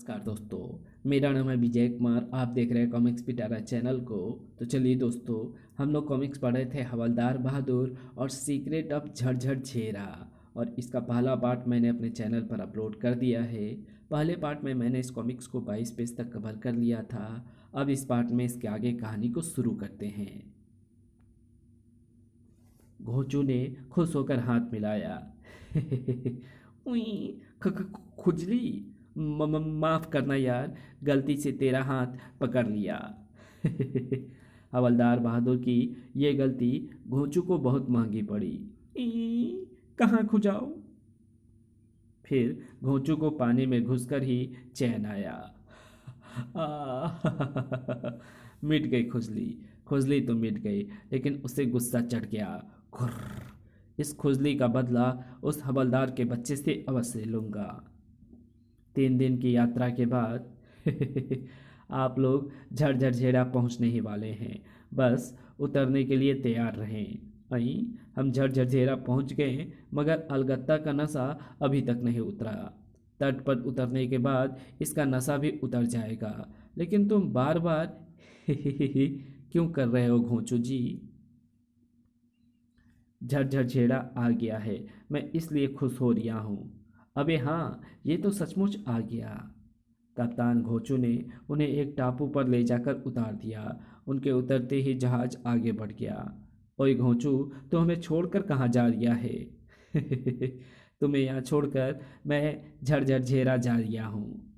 नमस्कार दोस्तों, मेरा नाम है विजय कुमार। आप देख रहे हैं कॉमिक्स पिटारा चैनल को। तो चलिए दोस्तों, हम लोग कॉमिक्स पढ़े थे हवलदार बहादुर और सीक्रेट ऑफ झरझर झेरा। और इसका पहला पार्ट मैंने अपने चैनल पर अपलोड कर दिया है। पहले पार्ट में मैंने इस कॉमिक्स को 22 पेज तक कवर कर लिया था। अब इस पार्ट में इसके आगे कहानी को शुरू करते हैं। घोंचू ने खुश होकर हाथ मिलाया। उई, खुजली। माफ करना यार, गलती से तेरा हाथ पकड़ लिया। हवलदार बहादुर की ये गलती घोंचू को बहुत महंगी पड़ी। कहाँ खुजाओ। फिर घोंचू को पानी में घुसकर ही चैन आया। मिट गई खुजली। खुजली तो मिट गई, लेकिन उसे गुस्सा चढ़ गया। खुर्र। इस खुजली का बदला उस हवलदार के बच्चे से अवश्य लूंगा। 3 दिन की यात्रा के बाद आप लोग झरझर पहुंचने ही वाले हैं। बस उतरने के लिए तैयार रहें। अई, हम झरझर पहुंच गए, मगर अलगत्ता का नशा अभी तक नहीं उतरा। तट पर उतरने के बाद इसका नशा भी उतर जाएगा। लेकिन तुम बार बार क्यों कर रहे हो घोंचू जी? झरझर आ गया है, मैं इसलिए खुश हो रहा हूँ। अबे हाँ, ये तो सचमुच आ गया। कप्तान घोंचू ने उन्हें एक टापू पर ले जाकर उतार दिया। उनके उतरते ही जहाज आगे बढ़ गया। ओए घोंचू, तो हमें छोड़कर कहाँ जा रहा है? तुम्हें यहाँ छोड़कर मैं झरझर जा रहा हूँ।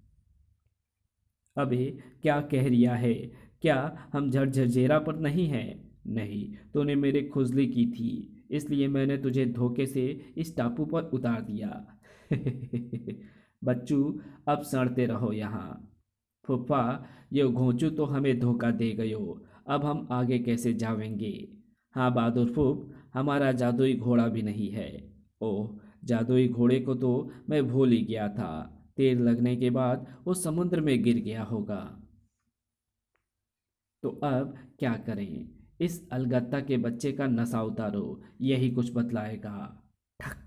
अबे क्या कह रिया है? क्या हम झरझरेरा पर नहीं हैं? नहीं, तूने मेरे खुजली की थी, इसलिए मैंने तुझे धोखे से इस टापू पर उतार दिया। बच्चू, अब सड़ते रहो यहाँ। फूफा, ये घोंचू तो हमें धोखा दे गयो। अब हम आगे कैसे जावेंगे? हाँ बहादुर फूफ, हमारा जादुई घोड़ा भी नहीं है। ओह, जादुई घोड़े को तो मैं भूल ही गया था। तीर लगने के बाद वो समुद्र में गिर गया होगा। तो अब क्या करें? इस अलगत्ता के बच्चे का नशा उतारो, यही कुछ बतलाएगा। ठक।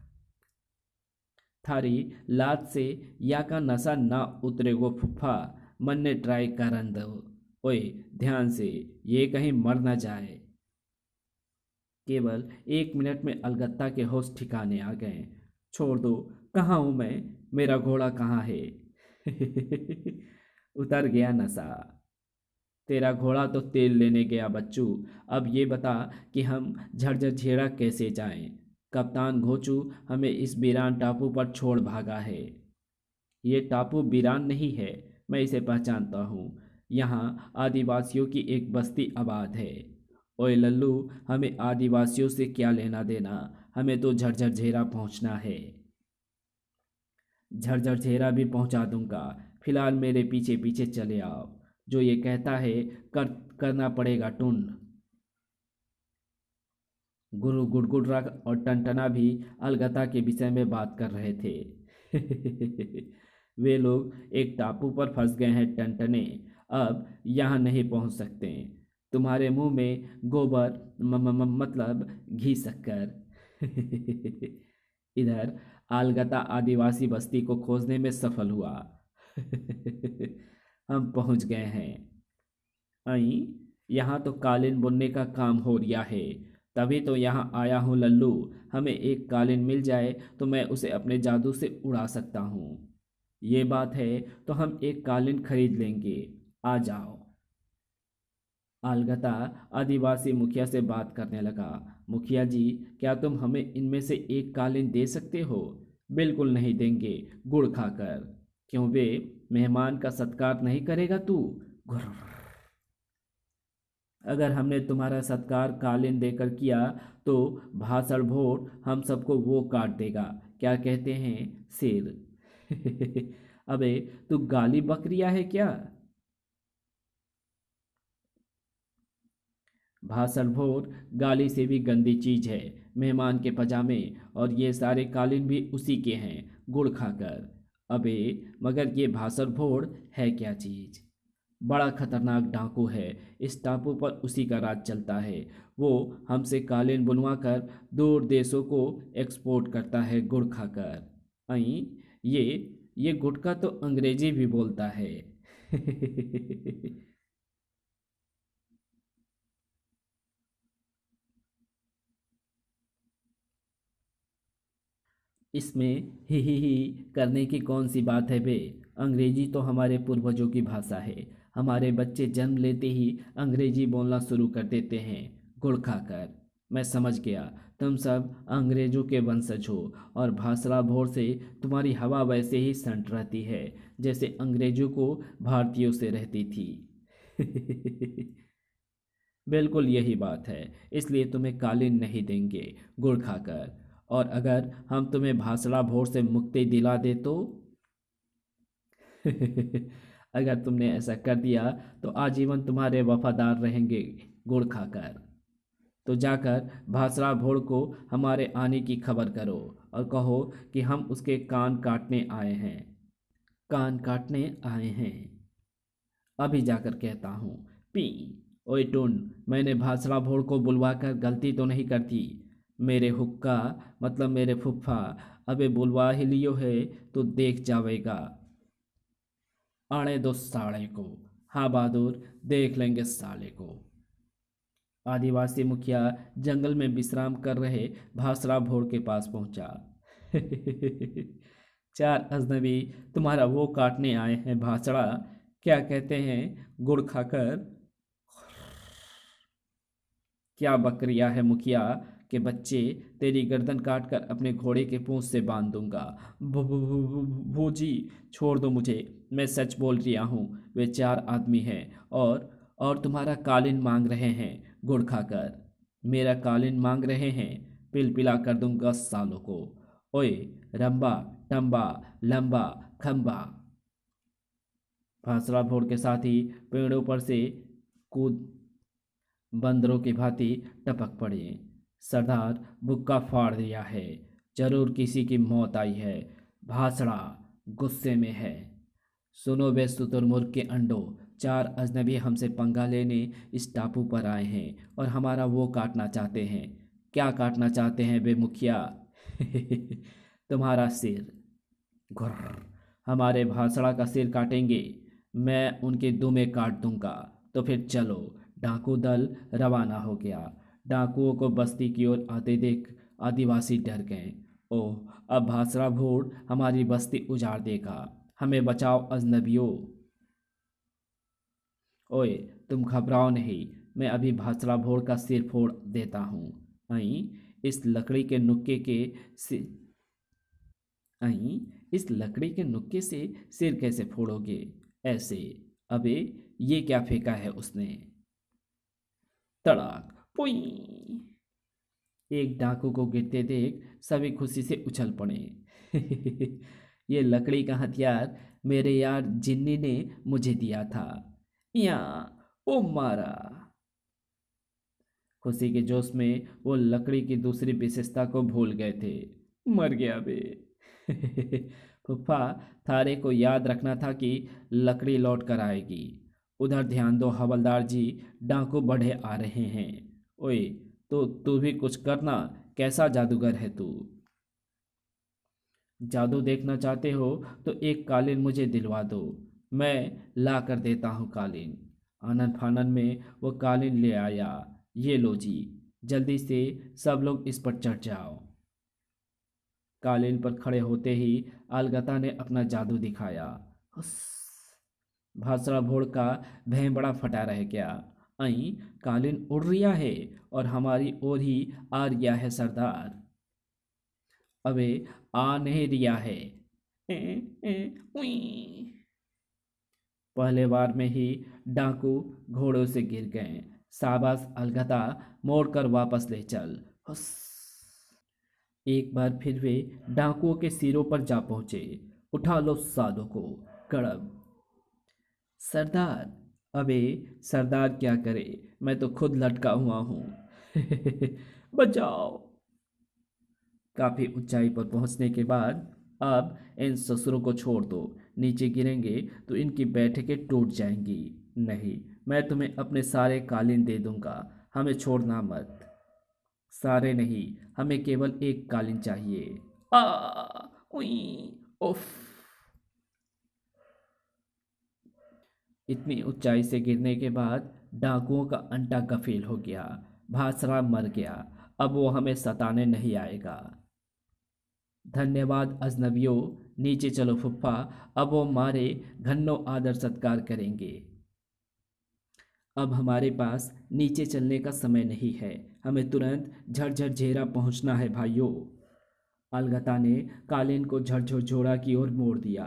थारी लात से या का नशा ना उतरेगो फुफ्फा। मन ने ट्राई करन दो। ओए, ध्यान से, ये कहीं मर ना जाए। केवल 1 मिनट में अलगत्ता के होश ठिकाने आ गए। छोड़ दो, कहाँ हूं मैं? मेरा घोड़ा कहाँ है? उतर गया नशा। तेरा घोड़ा तो तेल लेने गया बच्चू। अब ये बता कि हम झरझर कैसे जाएं? कप्तान घोचू हमें इस वीरान टापू पर छोड़ भागा है। ये टापू वीरान नहीं है, मैं इसे पहचानता हूँ। यहाँ आदिवासियों की एक बस्ती आबाद है। ओए लल्लू, हमें आदिवासियों से क्या लेना देना? हमें तो झरझर पहुँचना है। झरझर भी पहुँचा दूंगा। फिलहाल मेरे पीछे पीछे चले आओ। जो ये कहता है कर करना पड़ेगा टुन। गुरु गुड़गुड़रा और टनटना भी अलगता के विषय में बात कर रहे थे। वे लोग एक टापू पर फंस गए हैं टनटने। अब यहाँ नहीं पहुँच सकते। तुम्हारे मुंह में गोबर मतलब घी शक्कर। इधर अलगता आदिवासी बस्ती को खोजने में सफल हुआ। हम पहुंच गए हैं। आई, यहाँ तो कालीन बुनने का काम हो रहा है। तभी तो यहाँ आया हूँ लल्लू। हमें एक कालीन मिल जाए तो मैं उसे अपने जादू से उड़ा सकता हूँ। ये बात है तो हम एक कालीन खरीद लेंगे। आ जाओ। अलगता आदिवासी मुखिया से बात करने लगा। मुखिया जी, क्या तुम हमें इनमें से एक कालीन दे सकते हो? बिल्कुल नहीं देंगे, गुड़ खाकर। क्यों बे, मेहमान का सत्कार नहीं करेगा तू? घुर्र। अगर हमने तुम्हारा सत्कार कालीन देकर किया तो भाषण भोट हम सबको वो काट देगा। क्या कहते हैं शेर? अबे, तू गाली बक रिया है क्या? भाषण भोट गाली से भी गंदी चीज है। मेहमान के पजामे और ये सारे कालीन भी उसी के हैं, गुड़ खाकर। अबे, मगर ये भाषण भोट है क्या चीज? बड़ा खतरनाक डाकू है। इस टापू पर उसी का राज चलता है। वो हमसे कालीन बुनवा कर दूर देशों को एक्सपोर्ट करता है गुड़ खाकर। अई, ये ये गुटका तो अंग्रेजी भी बोलता है। इसमें ही करने की कौन सी बात है बे। अंग्रेजी तो हमारे पूर्वजों की भाषा है। हमारे बच्चे जन्म लेते ही अंग्रेजी बोलना शुरू कर देते हैं गुड़ खाकर। मैं समझ गया, तुम सब अंग्रेजों के वंशज हो और भाषा भोर से तुम्हारी हवा वैसे ही संट रहती है जैसे अंग्रेजों को भारतीयों से रहती थी। बिल्कुल यही बात है, इसलिए तुम्हें कालीन नहीं देंगे गुड़ खाकर। और अगर हम तुम्हें भासड़ा भोर से मुक्ति दिला दे तो? अगर तुमने ऐसा कर दिया तो आजीवन तुम्हारे वफादार रहेंगे गुड़ खाकर। तो जाकर भासड़ा भोर को हमारे आने की खबर करो और कहो कि हम उसके कान काटने आए हैं। कान काटने आए हैं। अभी जाकर कहता हूँ। पी। ओए टुन, मैंने भासड़ा भोर को बुलवाकर गलती तो नहीं कर दी? मेरे हुक्का मतलब मेरे फुफ्फा, अबे बुलवा ही लियो है तो देख जावेगा। आने दो साले को। हाँ बहादुर, देख लेंगे साले को। आदिवासी मुखिया जंगल में विश्राम कर रहे भासड़ा भोर के पास पहुंचा। चार अजनबी तुम्हारा वो काटने आए हैं भासड़ा, क्या कहते हैं गुड़ खाकर? क्या बकरिया है मुखिया के बच्चे, तेरी गर्दन काट कर अपने घोड़े के पूंछ से बांध दूंगा। भूजी, छोड़ दो मुझे, मैं सच बोल रहा हूँ। वे चार आदमी हैं और तुम्हारा कालीन मांग रहे हैं गुड़ खाकर। मेरा कालीन मांग रहे हैं, पिल पिला कर दूंगा सालों को। ओए रंबा टंबा लंबा खंबा। फासला भोर के साथ ही पेड़ों पर से कूद बंदरों की भांति टपक पड़े। सरदार बुक्का फाड़ दिया है, जरूर किसी की मौत आई है। भासड़ा गुस्से में है। सुनो बे शुतुरमुर्ग के अंडों, चार अजनबी हमसे पंगा लेने इस टापू पर आए हैं और हमारा वो काटना चाहते हैं। क्या काटना चाहते हैं बे मुखिया? तुम्हारा सिर। घुर्र। हमारे भासड़ा का सिर काटेंगे, मैं उनके दुमे काट दूंगा। तो फिर चलो। डाकू दल रवाना हो गया। डाकुओं को बस्ती की ओर आते देख आदिवासी डर गए। ओह, अब भासड़ा भोर हमारी बस्ती उजाड़ देगा। हमें बचाओ अजनबियों। ओए, तुम घबराओ नहीं, मैं अभी भासड़ा भोर का सिर फोड़ देता हूँ। आई इस लकड़ी के नुक्के के सि... आई इस लकड़ी के नुक्के से सिर कैसे फोड़ोगे? ऐसे। अबे, ये क्या फेंका है उसने? तड़ाक पुई। एक डाकू को गिरते देख सभी खुशी से उछल पड़े। ये लकड़ी का हथियार मेरे यार जिन्नी ने मुझे दिया था। या ओ मारा। खुशी के जोश में वो लकड़ी की दूसरी विशेषता को भूल गए थे। मर गया बे। फुफ्फा, थारे को याद रखना था कि लकड़ी लौट कर आएगी। उधर ध्यान दो हवलदार जी, डाकू बढ़े आ रहे हैं। ओए, तो तू भी कुछ करना, कैसा जादूगर है तू? जादू देखना चाहते हो तो एक कालीन मुझे दिलवा दो, मैं ला कर देता हूँ कालीन। आनन फानन में वो कालीन ले आया। ये लो जी, जल्दी से सब लोग इस पर चढ़ जाओ। कालीन पर खड़े होते ही अलगता ने अपना जादू दिखाया। हुस। भाषड़ा भोड़ का भैं बड़ा फटा रह गया। आई कालीन उड़ रिया है और हमारी ओर ही आ रिया है सरदार। अबे, आ नहीं रिया है। ए, उई। पहले बार में ही डाकू घोड़ों से गिर गए। शाबाश अलगता, मोड़ कर वापस ले चल। हुस। एक बार फिर वे डाकुओं के सिरों पर जा पहुंचे। उठा लो साधु को। कड़ब। सरदार। अबे, सरदार क्या करे, मैं तो खुद लटका हुआ हूं। बचाओ। काफी ऊंचाई पर पहुंचने के बाद अब इन ससुरों को छोड़ दो, नीचे गिरेंगे तो इनकी बैठकें टूट जाएंगी। नहीं, मैं तुम्हें अपने सारे कालीन दे दूंगा, हमें छोड़ना मत। सारे नहीं, हमें केवल एक कालीन चाहिए। आ उई। उफ। इतनी ऊंचाई से गिरने के बाद डाकुओं का अंटा गफील हो गया। भासरा मर गया। अब वो हमें सताने नहीं आएगा। धन्यवाद अजनबियों। नीचे चलो फुफ्फा। अब वो हमारे घन्नो आदर सत्कार करेंगे। अब हमारे पास नीचे चलने का समय नहीं है। हमें तुरंत झरझर झेरा पहुंचना है भाइयों। अलगता ने कालीन को झकझोरा की ओर मोड़ दिया।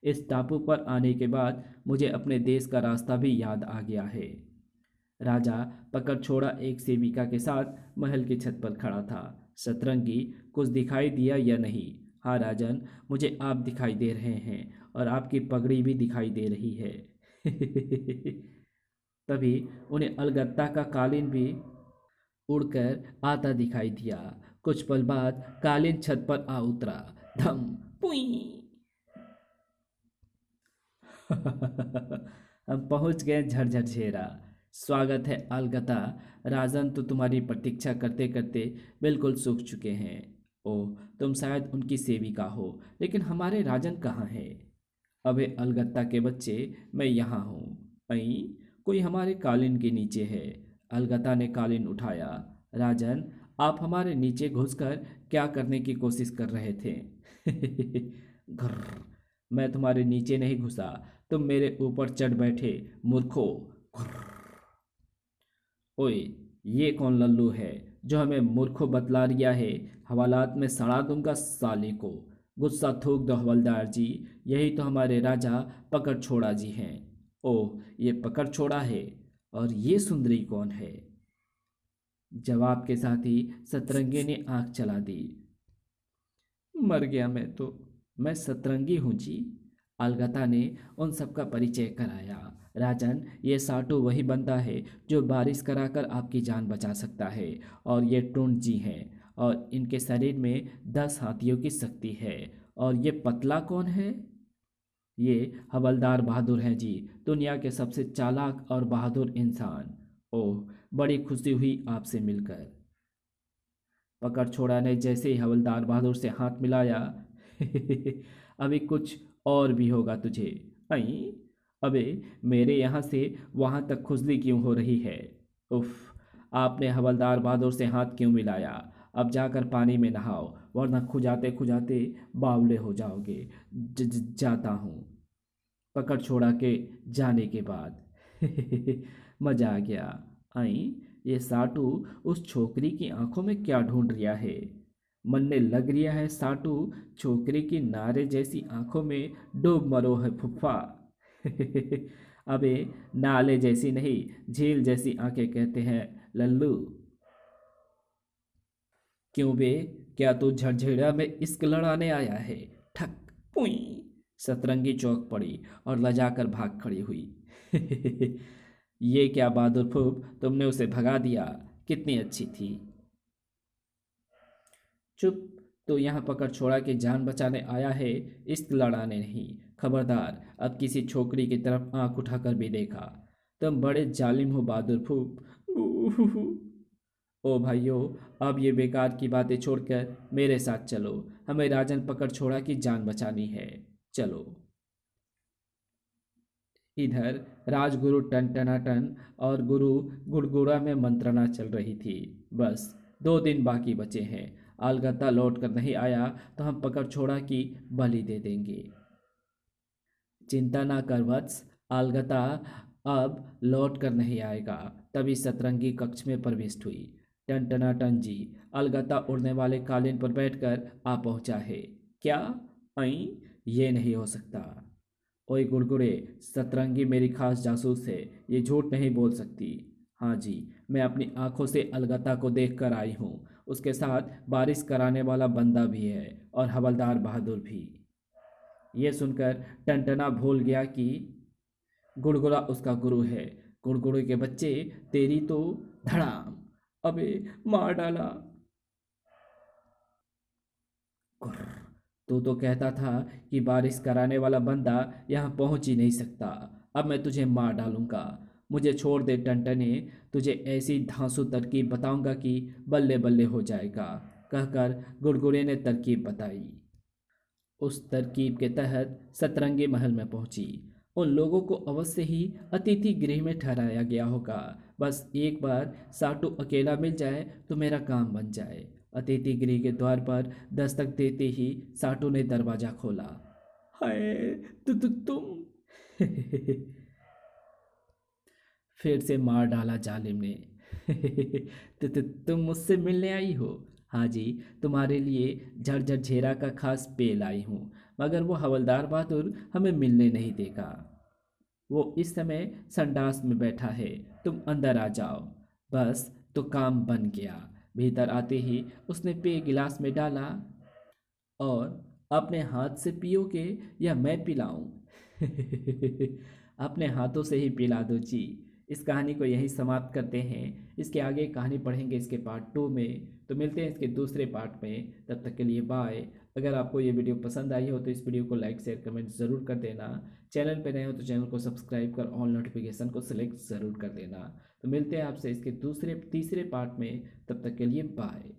इस टापू पर आने के बाद मुझे अपने देश का रास्ता भी याद आ गया है। राजा पकड़ छोड़ा एक सेविका के साथ महल की छत पर खड़ा था। सतरंगी, कुछ दिखाई दिया या नहीं? हाँ राजन, मुझे आप दिखाई दे रहे हैं और आपकी पगड़ी भी दिखाई दे रही है। तभी उन्हें अलगत्ता का कालीन भी उड़कर आता दिखाई दिया। कुछ पल बाद कालीन छत पर आ उतरा। धम पुई। हम पहुंच गए झरझर झेरा। स्वागत है अलगता। राजन तो तुम्हारी प्रतीक्षा करते करते बिल्कुल सूख चुके हैं। ओह, तुम शायद उनकी सेविका हो, लेकिन हमारे राजन कहाँ हैं? अबे अलगत्ता के बच्चे, मैं यहाँ हूँ। अई, कोई हमारे कालीन के नीचे है। अलगता ने कालीन उठाया। राजन, आप हमारे नीचे घुसकर क्या करने की कोशिश कर रहे थे? घर्र, मैं तुम्हारे नीचे नहीं घुसा, तुम मेरे ऊपर चढ़ बैठे मूर्खो। ओए, ये कौन लल्लू है जो हमें मूर्खों बतला रिया है? हवालात में सड़ा दूंगा साले को। गुस्सा थूक दो हवलदार जी। यही तो हमारे राजा पकड़ छोड़ा जी हैं। ओह, ये पकड़ छोड़ा है। और ये सुंदरी कौन है? जवाब के साथ ही सतरंगी ने आंख चला दी। मर गया मैं तो। मैं सतरंगी हूँ जी। अलगता ने उन सबका परिचय कराया। राजन, ये साटू वही बंदा है जो बारिश कराकर आपकी जान बचा सकता है। और ये टुंड जी हैं, और इनके शरीर में 10 हाथियों की शक्ति है। और ये पतला कौन है? ये हवलदार बहादुर हैं जी, दुनिया के सबसे चालाक और बहादुर इंसान। ओह, बड़ी खुशी हुई आपसे मिलकर। पकड़ छोड़ा ने जैसे ही हवलदार बहादुर से हाथ मिलाया। अभी कुछ और भी होगा तुझे। आई, अबे, मेरे यहाँ से वहाँ तक खुजली क्यों हो रही है? उफ, आपने हवलदार बहादुर से हाथ क्यों मिलाया? अब जाकर पानी में नहाओ, वरना खुजाते खुजाते बावले हो जाओगे। जाता हूँ। पकड़ छोड़ा के जाने के बाद मजा आ गया। आई, ये साटू उस छोकरी की आंखों में क्या ढूंढ रिया है? मन ने लग रिया है साटू छोकरी की नारे जैसी आंखों में डूब मरो है फुफ्फा। अबे, नाले जैसी नहीं, झील जैसी आंखें कहते हैं लल्लू। क्यों बे, क्या तू झरझेड़ा में इश्क लड़ाने आया है? ठक पुई। सतरंगी चौक पड़ी और लजाकर भाग खड़ी हुई। ये क्या बहादुर फूफ, तुमने उसे भगा दिया। कितनी अच्छी थी। चुप। तो यहाँ पकड़ छोड़ा के जान बचाने आया है, इश्क लड़ाने नहीं। खबरदार, अब किसी छोकरी की तरफ आंख उठाकर भी देखा। तुम बड़े जालिम हो बहादुर फूफ। ओ भाइयों, अब ये बेकार की बातें छोड़कर मेरे साथ चलो। हमें राजन पकड़ छोड़ा की जान बचानी है। चलो। इधर राजगुरु टन और गुरु गुड़गुड़ा में मंत्रणा चल रही थी। बस 2 दिन बाकी बचे हैं। अलगत्ता लौट कर नहीं आया तो हम पकड़ छोड़ा की बलि दे देंगे। चिंता ना कर वत्स, अलगता अब लौट कर नहीं आएगा। तभी सतरंगी कक्ष में प्रविष्ट हुई। टन जी, अलगता उड़ने वाले कालीन पर बैठकर आ पहुंचा है। क्या? आई, ये नहीं हो सकता। ओए गुड़गुड़े, सतरंगी मेरी खास जासूस है, ये झूठ नहीं बोल सकती। हाँ जी, मैं अपनी आंखों से अलगता को देख कर आई हूँ। उसके साथ बारिश कराने वाला बंदा भी है और हवलदार बहादुर भी। ये सुनकर टनटना भूल गया कि गुड़गुड़ा उसका गुरु है। गुड़गुड़े के बच्चे, तेरी तो धड़ाम। अबे, मार डाला। कुर्र, तू तो कहता था कि बारिश कराने वाला बंदा यहाँ पहुंच ही नहीं सकता। अब मैं तुझे मार डालूंगा। मुझे छोड़ दे टनटने, तुझे ऐसी धांसू तरकीब बताऊंगा कि बल्ले बल्ले हो जाएगा। कहकर गुड़गुड़े ने तरकीब बताई। उस तरकीब के तहत सतरंगी महल में पहुंची। उन लोगों को अवश्य ही अतिथि गृह में ठहराया गया होगा। बस एक बार साटू अकेला मिल जाए तो मेरा काम बन जाए। अतिथि गृह के द्वार पर दस्तक देते ही साटू ने दरवाजा खोला। हाय, तुम फिर से मार डाला जालिम ने। तुम मुझसे मिलने आई हो? हाँ जी, तुम्हारे लिए झरझर झेरा का खास पेय लाई हूँ, मगर वो हवलदार बहादुर हमें मिलने नहीं देगा। वो इस समय संडास में बैठा है, तुम अंदर आ जाओ। बस तो काम बन गया। भीतर आते ही उसने पेय गिलास में डाला। और अपने हाथ से पियोगे या मैं पिलाऊं? अपने हाथों से ही पिला दो जी। इस कहानी को यहीं समाप्त करते हैं। इसके आगे कहानी पढ़ेंगे इसके पार्ट 2 में। तो मिलते हैं इसके दूसरे पार्ट में, तब तक के लिए बाय। अगर आपको ये वीडियो पसंद आई हो तो इस वीडियो को लाइक शेयर कमेंट ज़रूर कर देना। चैनल पर नए हो तो चैनल को सब्सक्राइब कर ऑल नोटिफिकेशन को सिलेक्ट ज़रूर कर देना। तो मिलते हैं आपसे इसके दूसरे तीसरे पार्ट में, तब तक के लिए बाय।